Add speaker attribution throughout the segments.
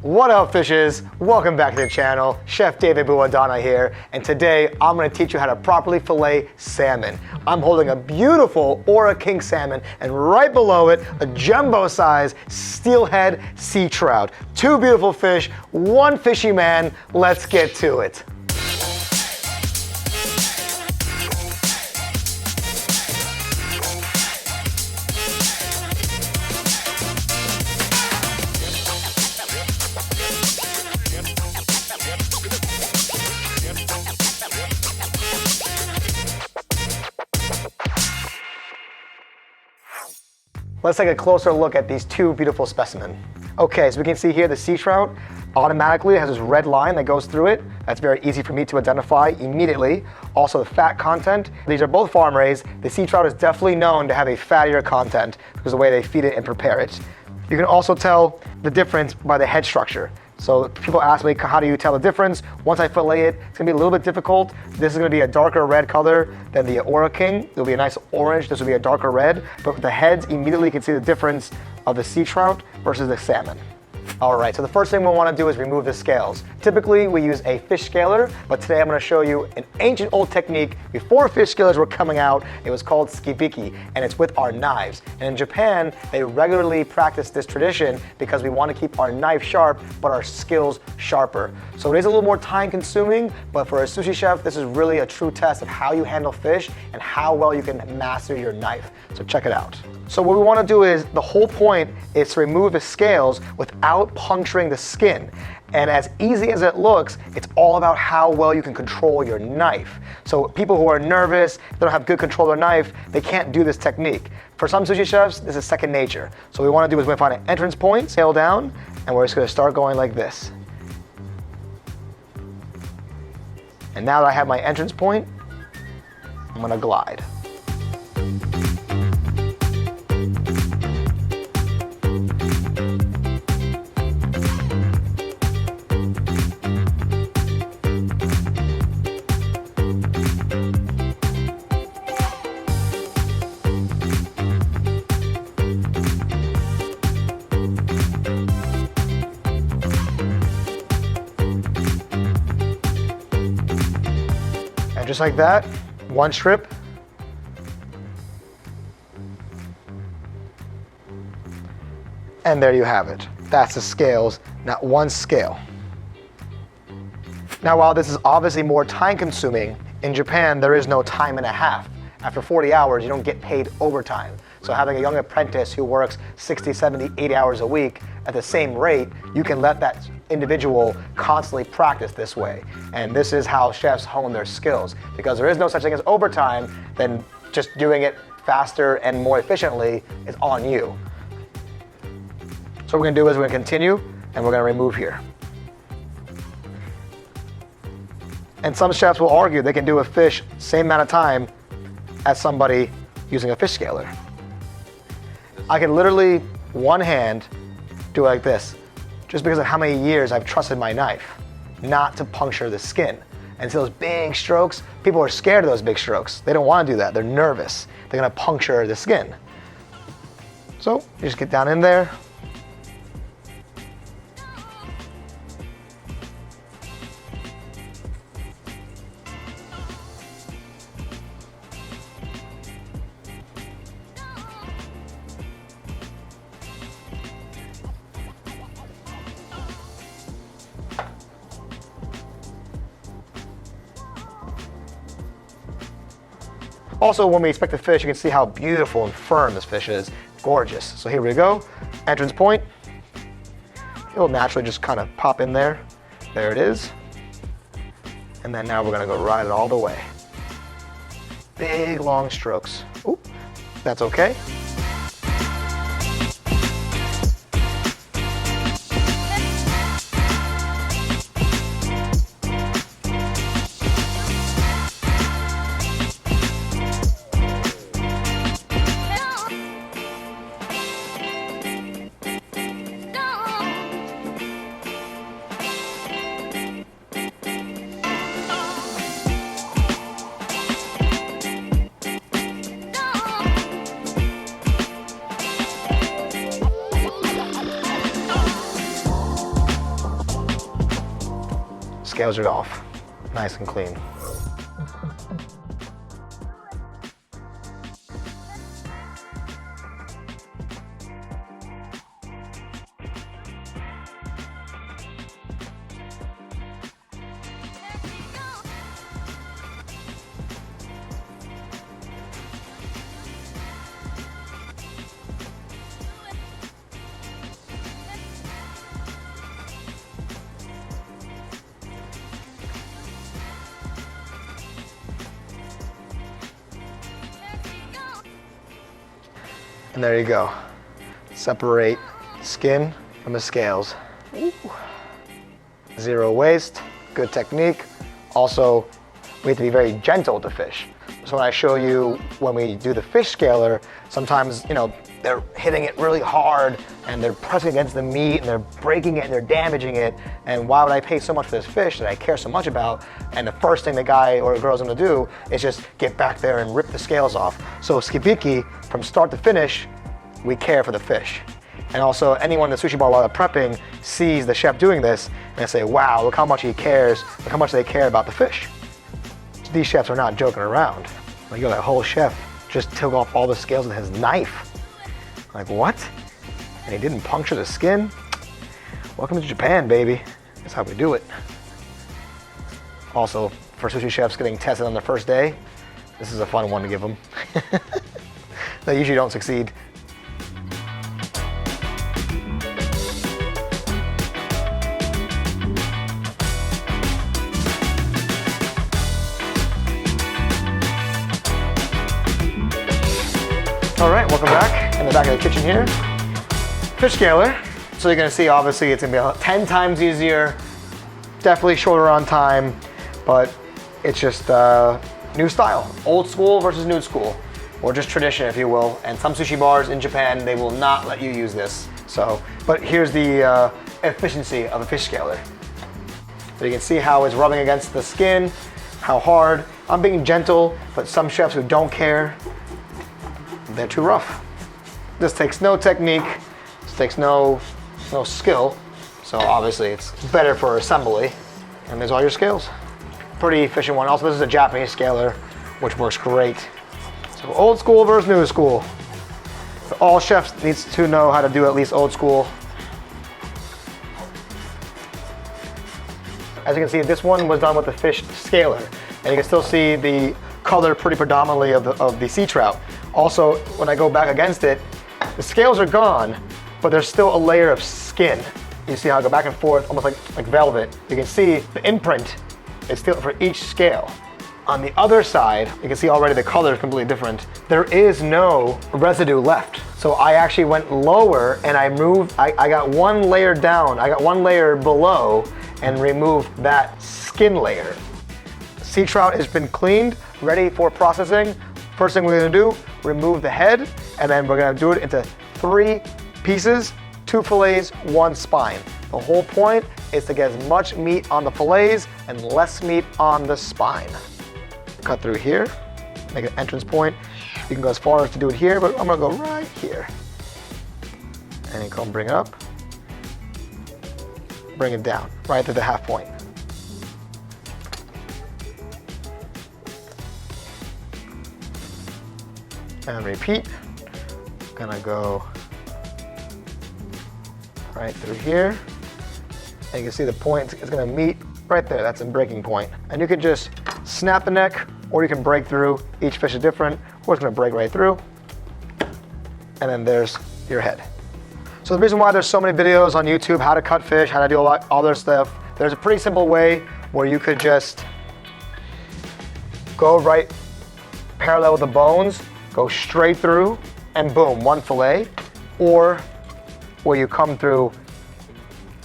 Speaker 1: What up, fishes? Welcome back to the channel. Chef David Bouhadana here, and today I'm going to teach you how to properly fillet salmon. I'm holding a beautiful ORA King Salmon, and right below it, a jumbo-sized steelhead sea trout. Two beautiful fish, one fishy man. Let's get to it. Let's take a closer look at these two beautiful specimens. Okay, so we can see here the sea trout automatically has this red line that goes through it. That's very easy for me to identify immediately. Also the fat content. These are both farm raised. The sea trout is definitely known to have a fattier content because of the way they feed it and prepare it. You can also tell the difference by the head structure. So people ask me, how do you tell the difference? Once I fillet it, it's gonna be a little bit difficult. This is gonna be a darker red color than the ORA King. It'll be a nice orange, this will be a darker red. But with the heads, immediately you can see the difference of the sea trout versus the salmon. All right, so the first thing we wanna do is remove the scales. Typically, we use a fish scaler, but today I'm gonna show you an ancient old technique. Before fish scalers were coming out, it was called Sukibiki, and it's with our knives. And in Japan, they regularly practice this tradition because we wanna keep our knife sharp, but our skills sharper. So it is a little more time consuming, but for a sushi chef, this is really a true test of how you handle fish and how well you can master your knife. So check it out. So what we wanna do is, the whole point is to remove the scales without puncturing the skin. And as easy as it looks, it's all about how well you can control your knife. So people who are nervous, they don't have good control of their knife, they can't do this technique. For some sushi chefs, this is second nature. So what we wanna do is we're gonna find an entrance point, scale down, and we're just gonna start going like this. And now that I have my entrance point, I'm gonna glide. And just like that, one strip. And there you have it. That's the scales, not one scale. Now, while this is obviously more time consuming, in Japan there is no time and a half. After 40 hours, you don't get paid overtime. So having a young apprentice who works 60, 70, 80 hours a week at the same rate, you can let that individual constantly practice this way. And this is how chefs hone their skills. Because there is no such thing as overtime, then just doing it faster and more efficiently is on you. So what we're gonna do is we're gonna continue and we're gonna remove here. And some chefs will argue they can do a fish same amount of time as somebody using a fish scaler. I can literally, one hand, do it like this, just because of how many years I've trusted my knife not to puncture the skin. And so those big strokes, people are scared of those big strokes. They don't want to do that, they're nervous. They're gonna puncture the skin. So you just get down in there. Also, when we inspect the fish, you can see how beautiful and firm this fish is. Gorgeous. So here we go. Entrance point. It'll naturally just kind of pop in there. There it is. And then now we're gonna go ride it all the way. Big, long strokes. Oop, that's okay. scales are off. Nice and clean. And there you go. Separate skin from the scales. Ooh. Zero waste, good technique. Also, we have to be very gentle with the fish. So when I show you when we do the fish scaler, sometimes, you know, they're hitting it really hard and they're pressing against the meat and they're breaking it and they're damaging it. And why would I pay so much for this fish that I care so much about? And the first thing the guy or the girl's gonna do is just get back there and rip the scales off. So Sukibiki, from start to finish, we care for the fish. And also anyone in the sushi bar while they're prepping sees the chef doing this and they say, wow, look how much he cares, look how much they care about the fish. These chefs are not joking around. Like, yo, that whole chef just took off all the scales with his knife. Like, what? And he didn't puncture the skin? Welcome to Japan, baby. That's how we do it. Also, for sushi chefs getting tested on their first day, this is a fun one to give them. They usually don't succeed. All right, welcome back. In the back of the kitchen here. Fish scaler. So you're gonna see, obviously, it's gonna be 10 times easier, definitely shorter on time, but it's just new style. Old school versus new school, or just tradition, if you will. And some sushi bars in Japan, they will not let you use this. So, but here's the efficiency of a fish scaler. So you can see how it's rubbing against the skin, how hard. I'm being gentle, but some chefs who don't care, they're too rough. This takes no technique, this takes no skill, so obviously it's better for assembly. And there's all your scales. Pretty efficient one. Also, this is a Japanese scaler, which works great. So old school versus new school. So all chefs needs to know how to do at least old school. As you can see, this one was done with the fish scaler, and you can still see the color pretty predominantly of the sea trout. Also, when I go back against it, the scales are gone, but there's still a layer of skin. You see how I go back and forth, almost like velvet. You can see the imprint is still for each scale. On the other side, you can see already the color is completely different. There is no residue left. So I actually went lower and I got one layer down, I got one layer below and removed that skin layer. Sea trout has been cleaned, ready for processing. First thing we're gonna do, remove the head, and then we're gonna do it into 3 pieces, 2 fillets, 1 spine. The whole point is to get as much meat on the fillets and less meat on the spine. Cut through here, make an entrance point. You can go as far as to do it here, but I'm gonna go right here. And you come bring it up, bring it down, right to the half point. And repeat. Gonna go right through here. And you can see the point is gonna meet right there. That's a breaking point. And you can just snap the neck, or you can break through. Each fish is different, or it's gonna break right through. And then there's your head. So the reason why there's so many videos on YouTube, how to cut fish, how to do all their stuff, there's a pretty simple way where you could just go right parallel with the bones, go straight through, and boom, 1 fillet. Or where you come through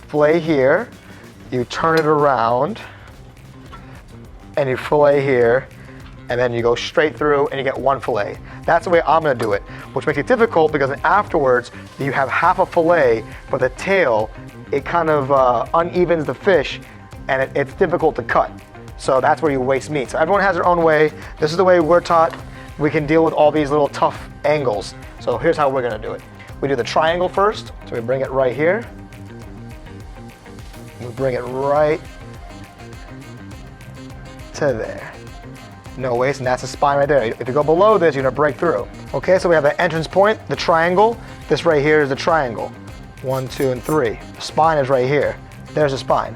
Speaker 1: fillet here, you turn it around, and you fillet here, and then you go straight through and you get 1 fillet. That's the way I'm gonna do it, which makes it difficult because afterwards you have half a fillet, but the tail, it kind of unevens the fish, and it's difficult to cut. So that's where you waste meat. So everyone has their own way. This is the way we're taught. We can deal with all these little tough angles. So here's how we're gonna do it. We do the triangle first. So we bring it right here. We bring it right to there. No waste, and that's the spine right there. If you go below this, you're gonna break through. Okay, so we have the entrance point, the triangle. This right here is the triangle. 1, 2, and 3. The spine is right here. There's the spine.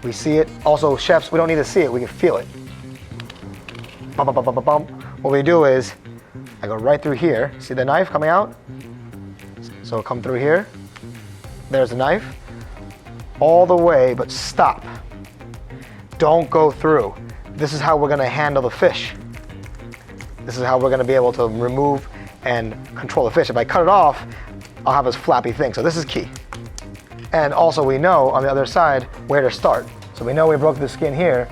Speaker 1: We see it. Also, chefs, we don't need to see it, we can feel it. Bump, bump, bump, bump, bump. What we do is, I go right through here. See the knife coming out? So it'll come through here. There's the knife. All the way, but stop. Don't go through. This is how we're gonna handle the fish. This is how we're gonna be able to remove and control the fish. If I cut it off, I'll have this flappy thing. So this is key. And also we know on the other side where to start. So we know we broke the skin here,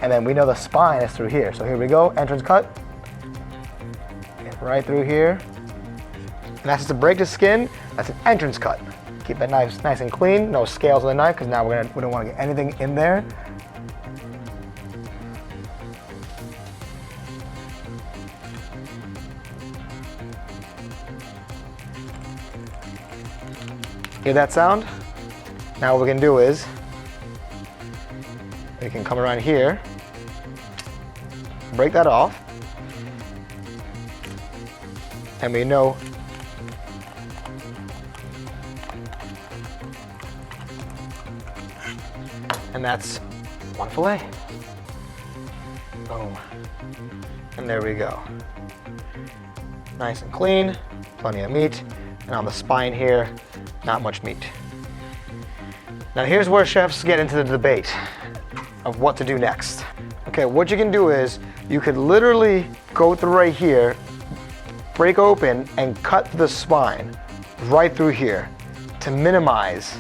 Speaker 1: and then we know the spine is through here. So here we go, entrance cut. Get right through here. And that's just to break the skin, that's an entrance cut. Keep that knife nice and clean, no scales on the knife, because now we don't want to get anything in there. Hear that sound? Now what we can do is, we can come around here, break that off, and we know and that's one fillet. Boom. And there we go. Nice and clean, plenty of meat, and on the spine here, not much meat. Now here's where chefs get into the debate of what to do next. Okay, what you can do is, you could literally go through right here, break open, and cut the spine right through here to minimize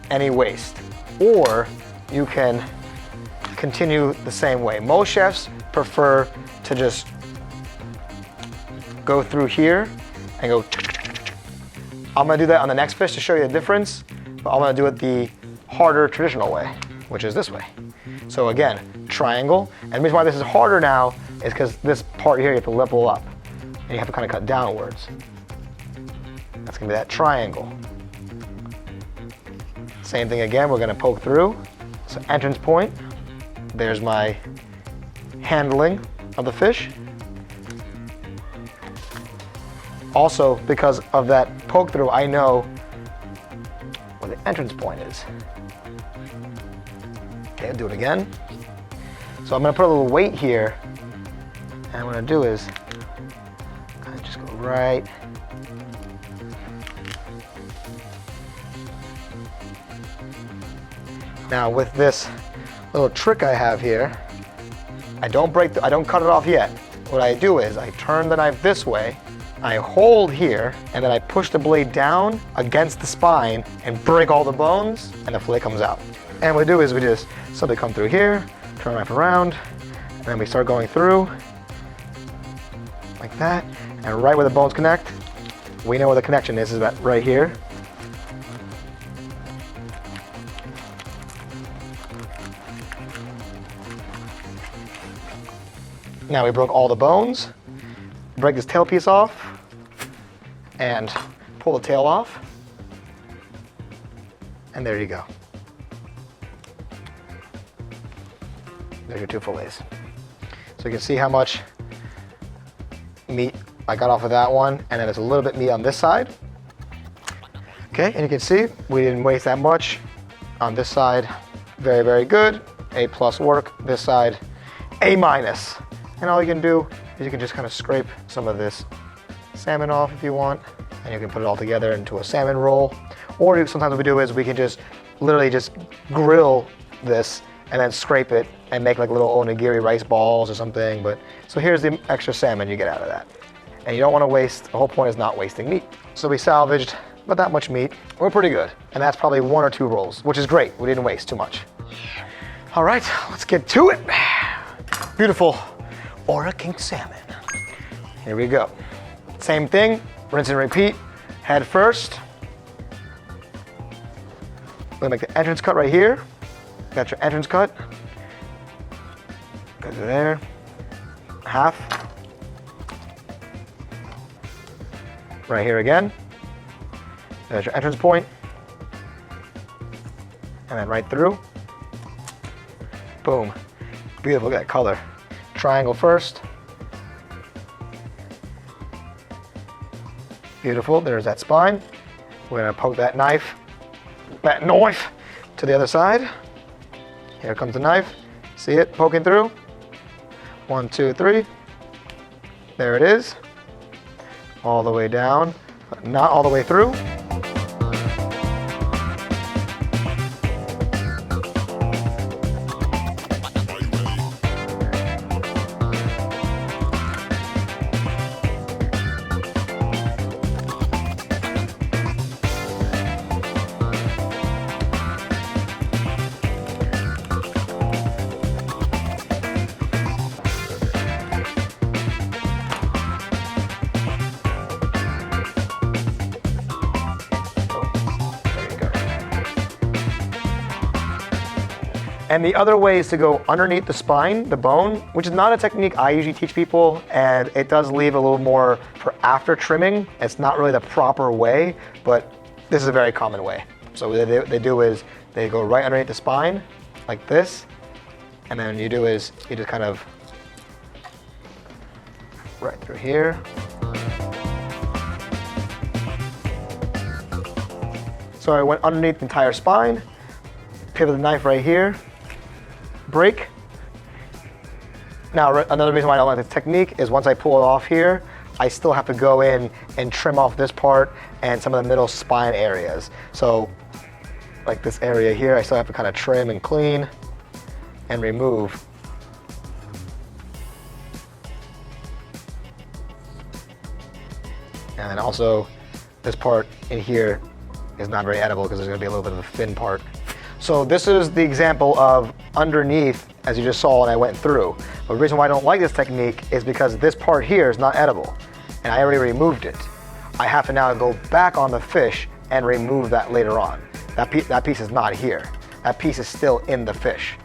Speaker 1: any waste. Or you can continue the same way. Most chefs prefer to just go through here and go. I'm gonna do that on the next fish to show you the difference, but I'm gonna do it the harder traditional way, which is this way. So again, triangle, and the reason why this is harder now is because this part here you have to level up, and you have to kind of cut downwards. That's gonna be that triangle. Same thing again, we're gonna poke through. So entrance point, there's my handling of the fish. Also, because of that poke through, I know where the entrance point is. Okay, I'll do it again. So I'm gonna put a little weight here, and what I'm gonna do is kind of just go right. Now with this little trick I have here, I don't cut it off yet. What I do is I turn the knife this way, I hold here, and then I push the blade down against the spine and break all the bones, and the fillet comes out. And what we do is we just simply come through here, turn the knife around, and then we start going through like that, and right where the bones connect, we know where the connection is that right here. Now we broke all the bones. Break this tail piece off and pull the tail off. And there you go. There's your two fillets. So you can see how much meat I got off of that one, and then there's a little bit meat on this side. Okay, and you can see we didn't waste that much on this side. Very, very good. A+ work. This side, A-. And all you can do is you can just kind of scrape some of this salmon off if you want, and you can put it all together into a salmon roll. Or sometimes what we do is we can just literally just grill this and then scrape it and make like little onigiri rice balls or something. But so here's the extra salmon you get out of that. And you don't want to waste, the whole point is not wasting meat. So we salvaged about that much meat. We're pretty good. And that's probably 1 or 2 rolls, which is great. We didn't waste too much. All right, let's get to it. Beautiful ORA King Salmon. Here we go. Same thing, rinse and repeat. Head first. We're gonna make the entrance cut right here. Got your entrance cut. Go to there. Half. Right here again. There's your entrance point. And then right through. Boom. Beautiful, look at that color. Triangle first. Beautiful, there's that spine. We're gonna poke that knife to the other side. Here comes the knife. See it poking through? 1, 2, 3. There it is. All the way down, but not all the way through. And the other way is to go underneath the spine, the bone, which is not a technique I usually teach people, and it does leave a little more for after trimming. It's not really the proper way, but this is a very common way. So what they do is they go right underneath the spine, like this, and then you do is you just kind of right through here. So I went underneath the entire spine, pivot the knife right here, break. Now, another reason why I don't like this technique is once I pull it off here, I still have to go in and trim off this part and some of the middle spine areas. So, like this area here, I still have to kind of trim and clean and remove. And then also, this part in here is not very edible because there's going to be a little bit of a thin part. So this is the example of underneath, as you just saw, and I went through. But the reason why I don't like this technique is because this part here is not edible, and I already removed it. I have to now go back on the fish and remove that later on. That piece is not here. That piece is still in the fish.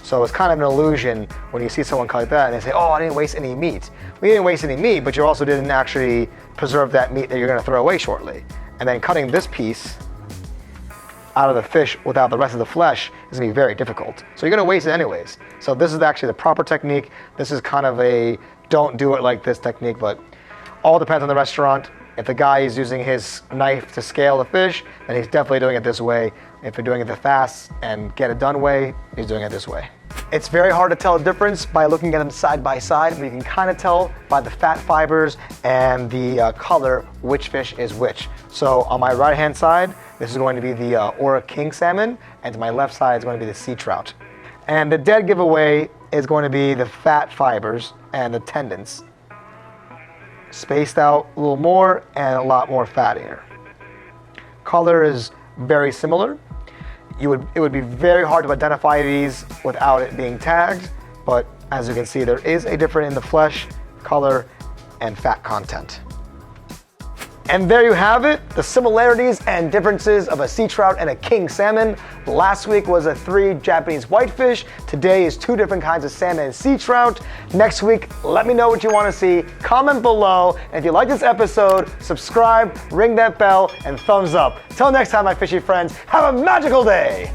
Speaker 1: So it's kind of an illusion when you see someone cut like that and they say, oh, I didn't waste any meat. We didn't waste any meat, but you also didn't actually preserve that meat that you're gonna throw away shortly. And then cutting this piece out of the fish without the rest of the flesh is gonna be very difficult. So you're gonna waste it anyways. So this is actually the proper technique. This is kind of a don't do it like this technique, but all depends on the restaurant. If the guy is using his knife to scale the fish, then he's definitely doing it this way. If you're doing it the fast and get it done way, he's doing it this way. It's very hard to tell the difference by looking at them side by side, but you can kind of tell by the fat fibers and the color which fish is which. So on my right hand side, this is going to be the ORA King Salmon, and to my left side is going to be the Sea Trout. And the dead giveaway is going to be the fat fibers and the tendons. Spaced out a little more and a lot more fattier. Color is very similar. It would be very hard to identify these without it being tagged, but as you can see, there is a difference in the flesh, color, and fat content. And there you have it, the similarities and differences of a sea trout and a king salmon. Last week was 3 Japanese whitefish. Today is 2 different kinds of salmon and sea trout. Next week, let me know what you want to see. Comment below. And if you like this episode, subscribe, ring that bell, and thumbs up. Till next time, my fishy friends, have a magical day.